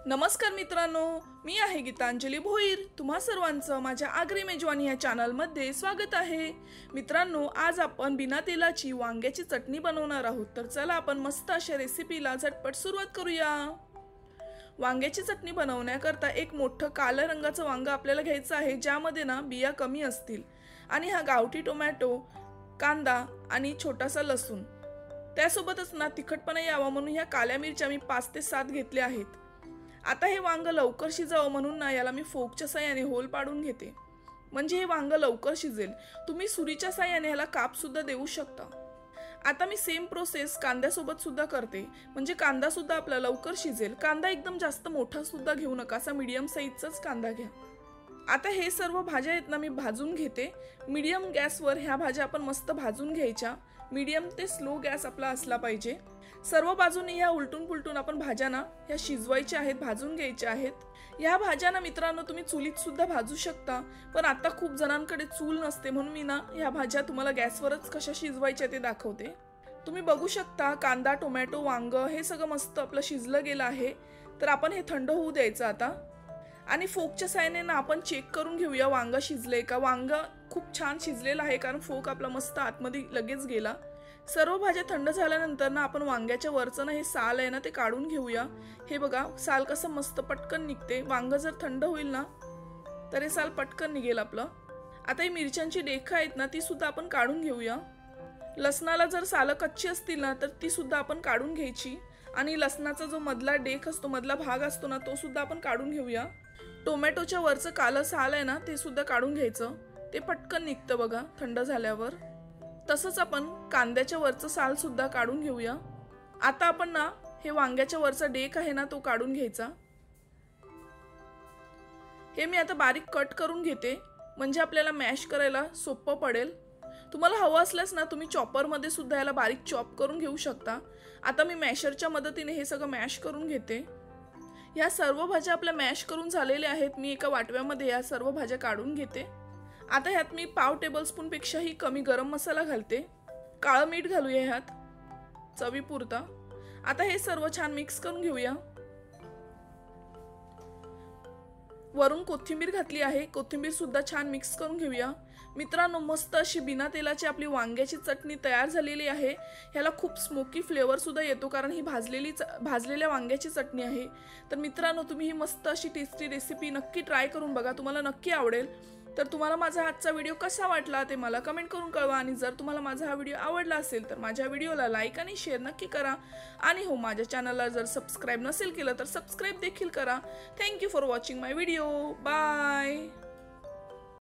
नमस्कार मित्रांनो, मी आहे गीतांजली भोईर। तुम्हा सर्वांचं माझ्या आगरी मेजवानी या चॅनलमध्ये स्वागत आहे। मित्रांनो, आज आपण बिना तेलाची वांग्याची चटणी बनवणार आहोत। तर चला आपण मस्त अशा रेसिपीला झटपट सुरुवात करूया। वांग्याची चटणी बनवण्याकरता एक मोठं काळ्या रंगाचं वांग आपल्याला घ्यायचं आहे, ज्यामध्ये ना बिया कमी असतील। आणि हा गावठी टोमॅटो, कांदा आणि छोटासा लसूण, त्यासोबतच ना तिखटपणा यावा म्हणून ह्या काळ्या मिरच्या मी 5 ते 7 घेतल्या आहेत। आता हे वांग लवकर शिजावं म्हणून ना याला मी फोकच्या साहाय्याने होल पाडून घेते, म्हणजे हे वांग लवकर शिजेल। तुम्ही सुरीच्या साहाय्याने ह्याला काप सुद्धा देऊ शकता। आता मी सेम प्रोसेस कांद्यासोबत सुद्धा करते, म्हणजे कांदा सुद्धा आपला लवकर शिजेल। कांदा एकदम जास्त मोठा सुद्धा घेऊ नका, असा मीडियम साईजचाच कांदा घ्या। आता हे सर्व भाज्या आहेत ना मी भाजून घेते। मीडियम गॅसवर ह्या भाज्या आपण मस्त भाजून घ्यायच्या। मीडियम ते स्लो गॅस आपला असला पाहिजे। सर्व बाजूने ह्या उलटून पुलटून आपण भाज्या ना ह्या शिजवायच्या आहेत, भाजून घ्यायच्या आहेत। ह्या भाज्या ना मित्रांनो तुम्ही चुलीत सुद्धा भाजू शकता, पण आता खूप जणांकडे चूल नसते म्हणून मी ना ह्या भाज्या तुम्हाला गॅसवरच कशा शिजवायच्या ते दाखवते। तुम्ही बघू शकता कांदा, टोमॅटो, वांग हे सगळं मस्त आपलं शिजलं गेलं आहे। तर आपण हे थंड होऊ द्यायचं आता। आणि फोकच्या साहाय्याने ना आपण चेक करून घेऊया वांग शिजले का। वांग खूप छान शिजलेलं आहे, कारण फोक आपला मस्त आतमध्ये लगेच गेला। सर्व भाज्या थंड झाल्यानंतर ना आपण वांग्याच्या वरचं ना हे साल आहे ना ते काढून घेऊया। हे बघा साल कसं मस्त पटकन निघते। वांग जर थंड होईल ना तर हे साल पटकन निघेल आपलं। आता ही मिरच्यांची देठं आहेत ना ती सुद्धा आपण काढून घेऊया। लसणाला जर सालं कच्ची असतील ना तर ती सुद्धा आपण काढून घ्यायची। आणि लसणाचा जो मधला देठ असतो, मधला भाग असतो ना तो सुद्धा आपण काढून घेऊया। टोमॅटोच्या वरचं काळं साल आहे ना ते सुद्धा काढून घ्यायचं, ते पटकन निघतं बघा थंड झाल्यावर। तसंच आपण कांद्याच्या वरचं साल सुद्धा काढून घेऊया। आता आपण ना हे वांग्याच्या वरचा डेक आहे ना तो काढून घ्यायचा। हे मी आता बारीक कट करून घेते, म्हणजे आपल्याला मॅश करायला सोपं पडेल। तुम्हाला हवं असल्यास ना तुम्ही चॉपर मध्ये सुद्धा याला बारीक चॉप करून घेऊ शकता। आता मी मॅशरच्या मदतीने हे सगळं मॅश करून घेते। या सर्व भाज्या आपल्या मॅश करून झालेल्या आहेत। मी एका वाटव्यामध्ये या सर्व भाज्या काढून घेते। आता ह्यात मी पाव टेबलस्पून पेक्षाही कमी गरम मसाला घालते। काळं मीठ घालूया ह्यात चवीपुरता। आता हे सर्व छान मिक्स करून घेऊया। वरून कोथिंबीर घातली आहे, कोथिंबीर सुद्धा छान मिक्स करून घेऊया। मित्रांनो, मस्त अशी बिना तेलाची आपली वांग्याची चटणी तयार झालेली आहे। ह्याला खूप स्मोकी फ्लेवर सुद्धा येतो, कारण ही भाजलेल्या वांग्याची चटणी आहे। तर मित्रांनो, तुम्ही ही मस्त अशी टेस्टी रेसिपी नक्की ट्राय करून बघा, तुम्हाला नक्की आवडेल। तर तुम्हाला माझा आजचा व्हिडिओ कसा वाटला ते मला कमेंट करून कळवा। आणि जर तुम्हाला माझा हा व्हिडिओ आवडला असेल तर माझ्या व्हिडिओला लाईक आणि शेअर नक्की करा। आणि हो, माझ्या चॅनलला जर सबस्क्राईब नसेल केलं तर सबस्क्राईब देखील करा। Thank you for watching my video. Bye.